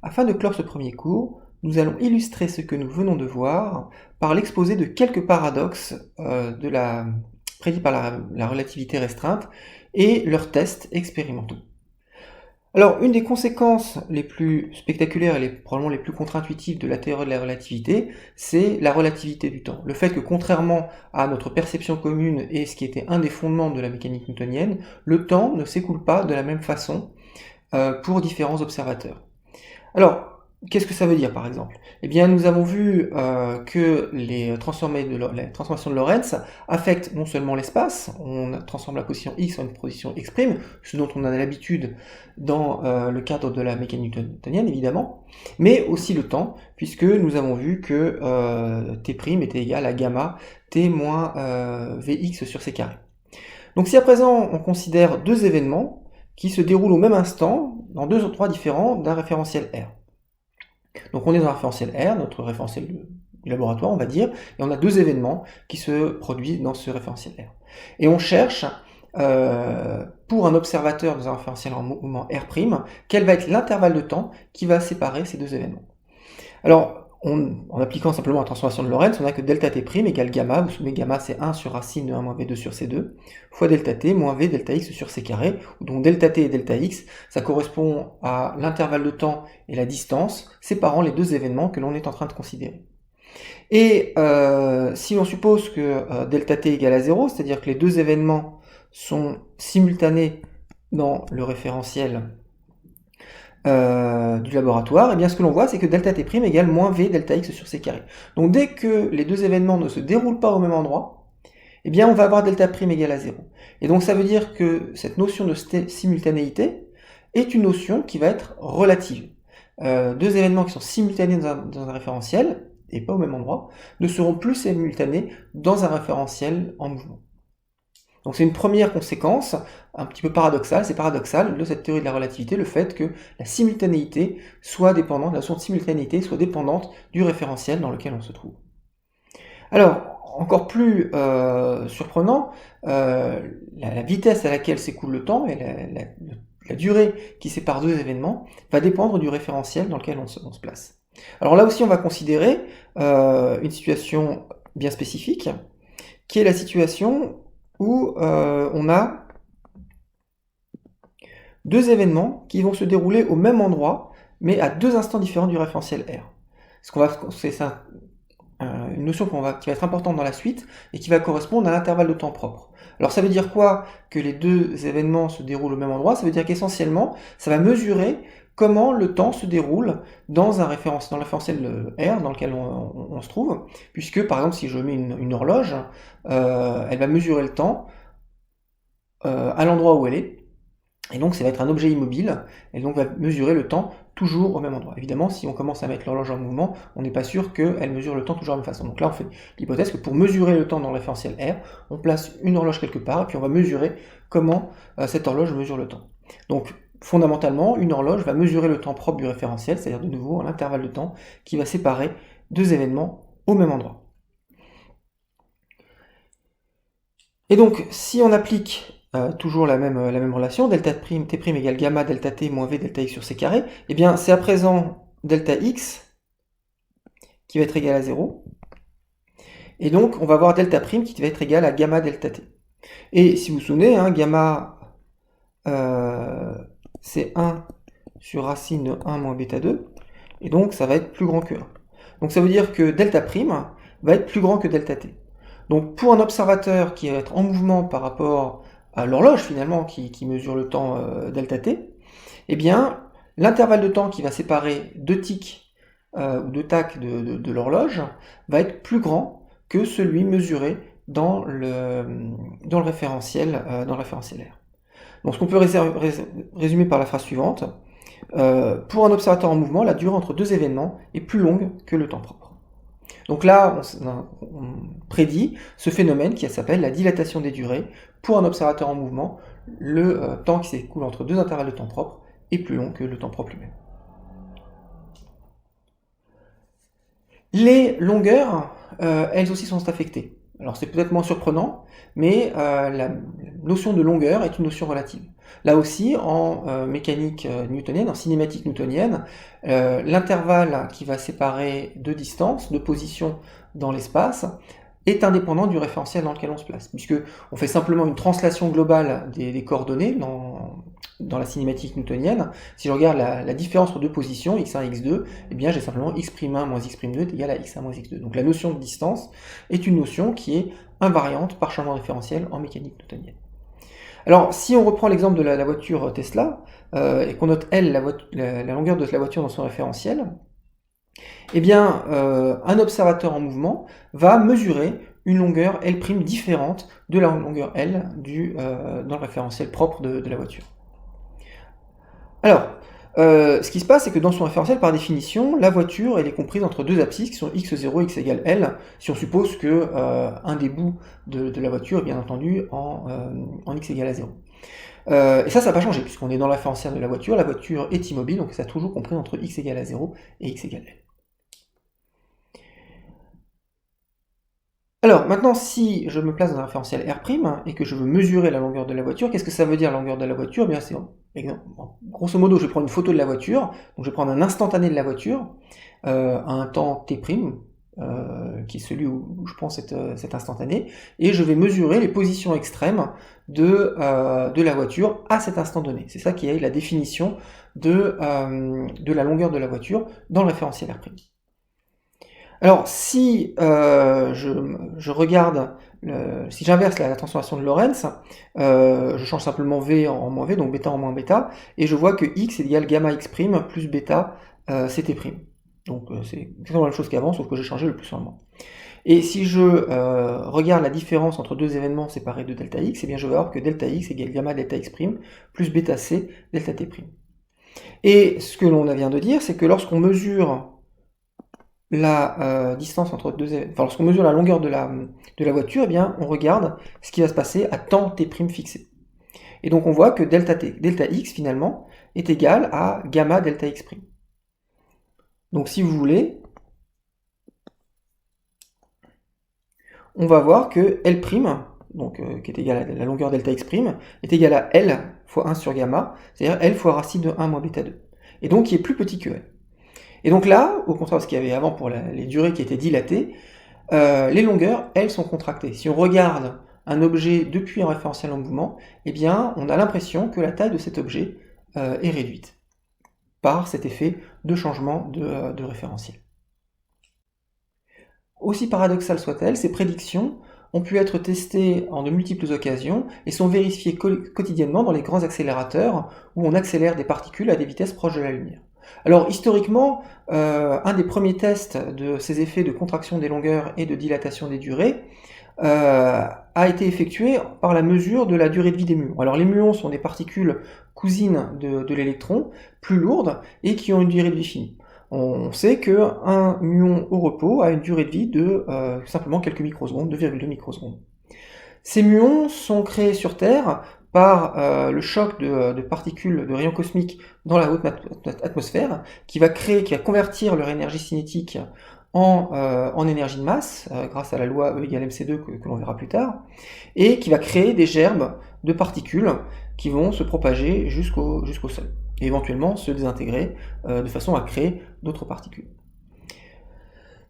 Afin de clore ce premier cours, nous allons illustrer ce que nous venons de voir par l'exposé de quelques paradoxes prédits par la relativité restreinte et leurs tests expérimentaux. Alors, une des conséquences les plus spectaculaires et probablement les plus contre-intuitives de la théorie de la relativité, c'est la relativité du temps. Le fait que, contrairement à notre perception commune et ce qui était un des fondements de la mécanique newtonienne, le temps ne s'écoule pas de la même façon pour différents observateurs. Alors, qu'est-ce que ça veut dire par exemple? Eh bien, nous avons vu que les transformations de Lorentz affectent non seulement l'espace, on transforme la position x en une position x', ce dont on a l'habitude dans le cadre de la mécanique newtonienne évidemment, mais aussi le temps, puisque nous avons vu que t' était égal à gamma t moins vx sur c carré. Donc si à présent on considère deux événements qui se déroulent au même instant dans deux endroits différents d'un référentiel R. Donc on est dans un référentiel R, notre référentiel du laboratoire on va dire, et on a deux événements qui se produisent dans ce référentiel R. Et on cherche, pour un observateur dans un référentiel en mouvement R', quel va être l'intervalle de temps qui va séparer ces deux événements. Alors, en appliquant simplement la transformation de Lorentz, on a que delta t' égale gamma, vous souvenez gamma c'est 1 sur racine de 1 moins v2 sur c2, fois delta t moins v delta x sur c carré, donc delta t et delta x, ça correspond à l'intervalle de temps et la distance séparant les deux événements que l'on est en train de considérer. Et si l'on suppose que delta t égale à 0, c'est-à-dire que les deux événements sont simultanés dans le référentiel du laboratoire, et bien ce que l'on voit c'est que delta t' égale moins v delta x sur c carré. Donc dès que les deux événements ne se déroulent pas au même endroit, eh bien on va avoir delta' égale à 0. Et donc ça veut dire que cette notion de simultanéité est une notion qui va être relative. Deux événements qui sont simultanés dans un référentiel, et pas au même endroit, ne seront plus simultanés dans un référentiel en mouvement. Donc c'est une première conséquence, un petit peu paradoxale, c'est paradoxal de cette théorie de la relativité, le fait que la simultanéité soit dépendante, la notion de simultanéité soit dépendante du référentiel dans lequel on se trouve. Alors, encore plus surprenant, la vitesse à laquelle s'écoule le temps et la durée qui sépare deux événements va dépendre du référentiel dans lequel on se place. Alors là aussi on va considérer une situation bien spécifique, qui est la situation où on a deux événements qui vont se dérouler au même endroit, mais à deux instants différents du référentiel R. C'est une notion qui va être importante dans la suite, et qui va correspondre à l'intervalle de temps propre. Alors ça veut dire quoi que les deux événements se déroulent au même endroit? Ça veut dire qu'essentiellement, ça va mesurer comment le temps se déroule dans le référentiel R dans lequel on se trouve, puisque par exemple si je mets une horloge, elle va mesurer le temps à l'endroit où elle est, et donc ça va être un objet immobile, et donc va mesurer le temps toujours au même endroit. Évidemment, si on commence à mettre l'horloge en mouvement, on n'est pas sûr qu'elle mesure le temps toujours de la même façon. Donc là, on fait l'hypothèse que pour mesurer le temps dans le référentiel R, on place une horloge quelque part, et puis on va mesurer comment cette horloge mesure le temps. Donc, fondamentalement, une horloge va mesurer le temps propre du référentiel, c'est-à-dire de nouveau l'intervalle de temps qui va séparer deux événements au même endroit. Et donc, si on applique toujours la même relation, delta t' égale gamma delta t moins v delta x sur c carré, et bien c'est à présent delta x qui va être égal à 0, et donc on va avoir delta' qui va être égal à gamma delta t. Et si vous vous souvenez, gamma c'est 1 sur racine de 1 moins bêta 2, et donc ça va être plus grand que 1. Donc ça veut dire que delta' va être plus grand que delta t. Donc pour un observateur qui va être en mouvement par rapport à l'horloge finalement qui mesure le temps delta t, eh bien l'intervalle de temps qui va séparer deux tics ou deux tacs de l'horloge va être plus grand que celui mesuré dans le référentiel R. Donc ce qu'on peut résumer par la phrase suivante, pour un observateur en mouvement, la durée entre deux événements est plus longue que le temps propre. Donc là, on prédit ce phénomène qui s'appelle la dilatation des durées. Pour un observateur en mouvement, le temps qui s'écoule entre deux intervalles de temps propre est plus long que le temps propre lui-même. Les longueurs, elles aussi sont affectées. Alors c'est peut-être moins surprenant, mais la notion de longueur est une notion relative. Là aussi, en mécanique newtonienne, en cinématique newtonienne, l'intervalle qui va séparer deux distances, deux positions dans l'espace, est indépendant du référentiel dans lequel on se place, puisque on fait simplement une translation globale des coordonnées dans la cinématique newtonienne. Si je regarde la différence entre deux positions, x1 et x2, eh bien j'ai simplement x'1 moins x'2 est égal à x1 moins x2. Donc la notion de distance est une notion qui est invariante par changement référentiel en mécanique newtonienne. Alors si on reprend l'exemple de la voiture Tesla, et qu'on note L, la longueur de la voiture dans son référentiel, eh bien, un observateur en mouvement va mesurer une longueur L' différente de la longueur L dans le référentiel propre de la voiture. Alors, ce qui se passe, c'est que dans son référentiel, par définition, la voiture elle est comprise entre deux abscisses qui sont x0 et x égale L, si on suppose que un des bouts de la voiture est bien entendu en x égale à 0. Et ça n'a pas changé, puisqu'on est dans le référentiel de la voiture est immobile, donc ça a toujours compris entre x égale à 0 et x égale L. Alors, maintenant, si je me place dans un référentiel R' et que je veux mesurer la longueur de la voiture, qu'est-ce que ça veut dire la longueur de la voiture? Eh bien, c'est, grosso modo, je vais prendre une photo de la voiture, donc je vais prendre un instantané de la voiture, à un temps t', qui est celui où je prends cet instantané, et je vais mesurer les positions extrêmes de la voiture à cet instant donné. C'est ça qui est la définition de la longueur de la voiture dans le référentiel R'. Alors, si je regarde, si j'inverse la transformation de Lorentz, je change simplement V en moins V, donc bêta en moins bêta, et je vois que X est égal gamma X' plus bêta CT'. Donc c'est exactement la même chose qu'avant, sauf que j'ai changé le plus en le moins. Et si je regarde la différence entre deux événements séparés de delta X, eh bien je vais voir que delta X égale gamma delta X' plus bêta C delta T'. Et ce que l'on vient de dire, c'est que lorsqu'on mesure la distance entre deux événements, enfin, lorsqu'on mesure la longueur de la voiture, eh bien, on regarde ce qui va se passer à temps t' fixé. Et donc on voit que delta x finalement est égal à gamma delta x'. Donc si vous voulez, on va voir que L', donc, qui est égal à la longueur delta x', est égal à L fois 1 sur gamma, c'est-à-dire L fois racine de 1 moins bêta 2. Et donc qui est plus petit que L. Et donc là, au contraire de ce qu'il y avait avant pour les durées qui étaient dilatées, les longueurs, elles, sont contractées. Si on regarde un objet depuis un référentiel en mouvement, eh bien, on a l'impression que la taille de cet objet est réduite par cet effet de changement de référentiel. Aussi paradoxales soient-elles, ces prédictions ont pu être testées en de multiples occasions et sont vérifiées quotidiennement dans les grands accélérateurs où on accélère des particules à des vitesses proches de la lumière. Alors historiquement, un des premiers tests de ces effets de contraction des longueurs et de dilatation des durées a été effectué par la mesure de la durée de vie des muons. Alors les muons sont des particules cousines de l'électron, plus lourdes, et qui ont une durée de vie finie. On sait qu'un muon au repos a une durée de vie de simplement quelques microsecondes, 2,2 microsecondes. Ces muons sont créés sur Terre par le choc de particules de rayons cosmiques dans la haute atmosphère, qui va convertir leur énergie cinétique en énergie de masse, grâce à la loi E égale mc2 que l'on verra plus tard, et qui va créer des gerbes de particules qui vont se propager jusqu'au sol, et éventuellement se désintégrer de façon à créer d'autres particules.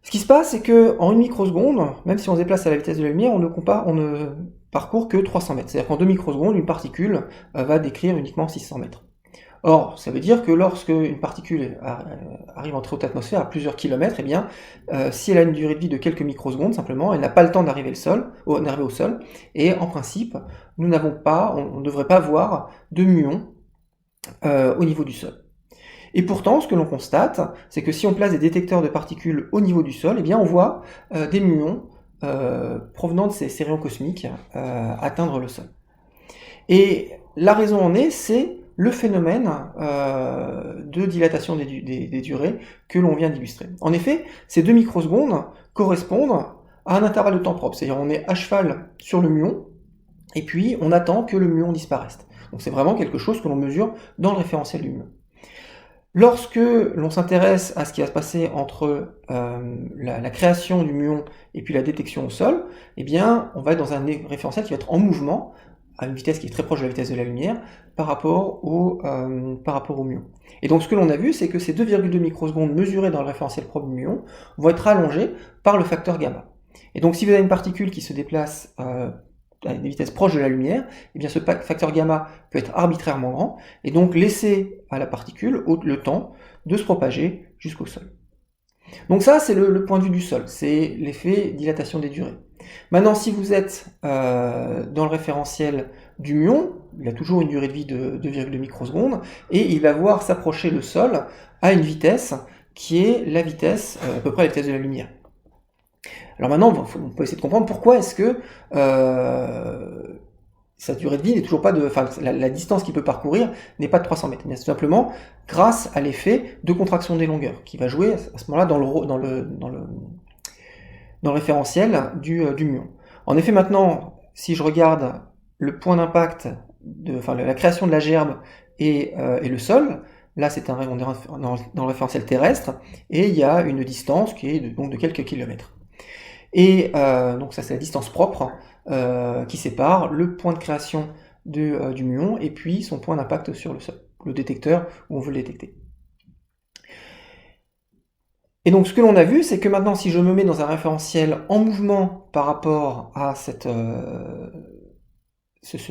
Ce qui se passe, c'est qu'en 1 microseconde, même si on se déplace à la vitesse de la lumière, on ne parcourt que 300 mètres. C'est-à-dire qu'en 2 microsecondes, une particule va décrire uniquement 600 mètres. Or, ça veut dire que lorsque une particule arrive en très haute atmosphère, à plusieurs kilomètres, eh bien, si elle a une durée de vie de quelques microsecondes, simplement, elle n'a pas le temps d'arriver au sol, et en principe, on ne devrait pas voir de muons au niveau du sol. Et pourtant, ce que l'on constate, c'est que si on place des détecteurs de particules au niveau du sol, eh bien, on voit des muons provenant de ces rayons cosmiques atteindre le sol. Et la raison en est, c'est le phénomène de dilatation des durées que l'on vient d'illustrer. En effet, ces 2 microsecondes correspondent à un intervalle de temps propre, c'est-à-dire on est à cheval sur le muon, et puis on attend que le muon disparaisse. Donc c'est vraiment quelque chose que l'on mesure dans le référentiel du muon. Lorsque l'on s'intéresse à ce qui va se passer entre la création du muon et puis la détection au sol, eh bien, on va être dans un référentiel qui va être en mouvement, à une vitesse qui est très proche de la vitesse de la lumière, par rapport au muon. Et donc ce que l'on a vu, c'est que ces 2,2 microsecondes mesurées dans le référentiel probe du muon vont être rallongées par le facteur gamma. Et donc si vous avez une particule qui se déplace à des vitesses proches de la lumière, eh bien ce facteur gamma peut être arbitrairement grand, et donc laisser à la particule le temps de se propager jusqu'au sol. Donc ça, c'est le point de vue du sol, c'est l'effet dilatation des durées. Maintenant, si vous êtes dans le référentiel du muon, il a toujours une durée de vie de 2,2 microsecondes, et il va voir s'approcher le sol à une vitesse qui est la vitesse, à peu près la vitesse de la lumière. Alors maintenant, on peut essayer de comprendre pourquoi est-ce que sa durée de vie n'est toujours pas de... Enfin, la distance qu'il peut parcourir n'est pas de 300 mètres. Mais c'est tout simplement grâce à l'effet de contraction des longueurs, qui va jouer à ce moment-là dans le référentiel du muon. En effet, maintenant, si je regarde le point d'impact, la création de la gerbe et le sol, là on est dans le référentiel terrestre, et il y a une distance qui est donc de quelques kilomètres. Et donc ça c'est la distance propre qui sépare le point de création du muon et puis son point d'impact sur le sol, le détecteur où on veut le détecter. Et donc ce que l'on a vu, c'est que maintenant si je me mets dans un référentiel en mouvement par rapport à ce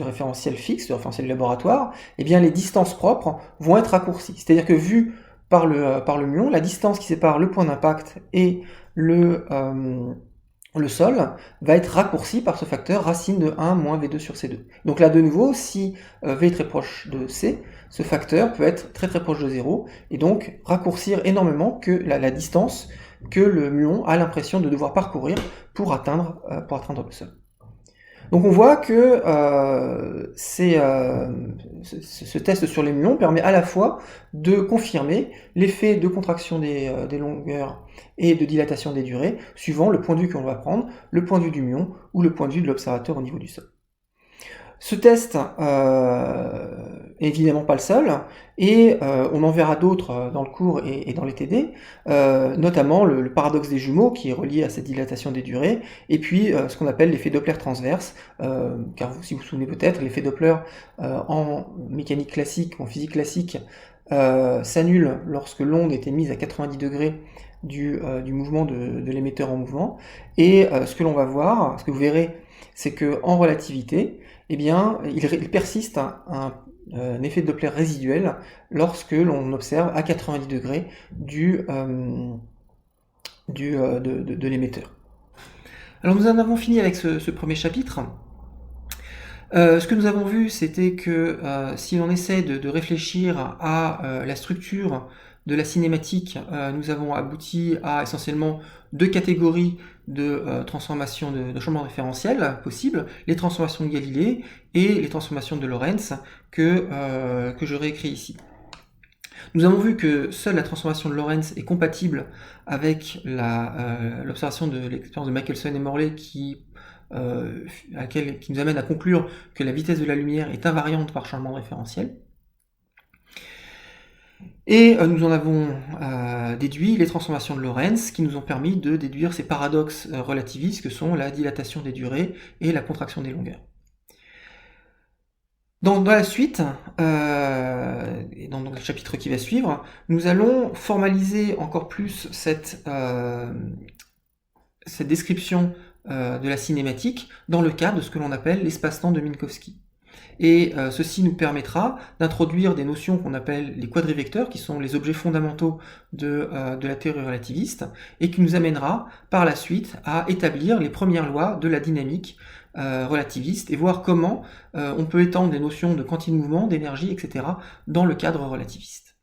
référentiel fixe, ce référentiel laboratoire, eh bien les distances propres vont être raccourcies. C'est-à-dire que vu par le muon, la distance qui sépare le point d'impact et le sol va être raccourci par ce facteur racine de 1 moins V2 sur C2. Donc là de nouveau, si V est très proche de C, ce facteur peut être très très proche de 0, et donc raccourcir énormément que la distance que le muon a l'impression de devoir parcourir pour atteindre le sol. Donc on voit que ce test sur les muons permet à la fois de confirmer l'effet de contraction des longueurs et de dilatation des durées, suivant le point de vue qu'on va prendre, le point de vue du muon ou le point de vue de l'observateur au niveau du sol. Ce test est évidemment pas le seul, et on en verra d'autres dans le cours et dans les TD, notamment le paradoxe des jumeaux qui est relié à cette dilatation des durées, et puis ce qu'on appelle l'effet Doppler transverse, car si vous vous souvenez peut-être, l'effet Doppler en mécanique classique, en physique classique, s'annule lorsque l'onde était mise à 90 degrés du mouvement de l'émetteur en mouvement, et ce que l'on va voir, ce que vous verrez, c'est qu'en relativité, eh bien, il persiste un effet de Doppler résiduel lorsque l'on observe à 90 degrés de l'émetteur. Alors nous en avons fini avec ce premier chapitre. Ce que nous avons vu, c'était que si l'on essaie de réfléchir à la structure de la cinématique, nous avons abouti à essentiellement 2 catégories de transformations de changement référentiel possibles, les transformations de Galilée et les transformations de Lorentz que je réécris ici. Nous avons vu que seule la transformation de Lorentz est compatible avec l'observation de l'expérience de Michelson et Morley qui nous amène à conclure que la vitesse de la lumière est invariante par changement de référentiel. Et nous en avons déduit les transformations de Lorentz qui nous ont permis de déduire ces paradoxes relativistes que sont la dilatation des durées et la contraction des longueurs. Dans la suite, et dans le chapitre qui va suivre, nous allons formaliser encore plus cette description de la cinématique dans le cadre de ce que l'on appelle l'espace-temps de Minkowski. Et ceci nous permettra d'introduire des notions qu'on appelle les quadrivecteurs, qui sont les objets fondamentaux de la théorie relativiste, et qui nous amènera par la suite à établir les premières lois de la dynamique relativiste, et voir comment on peut étendre des notions de quantité de mouvement, d'énergie, etc. dans le cadre relativiste.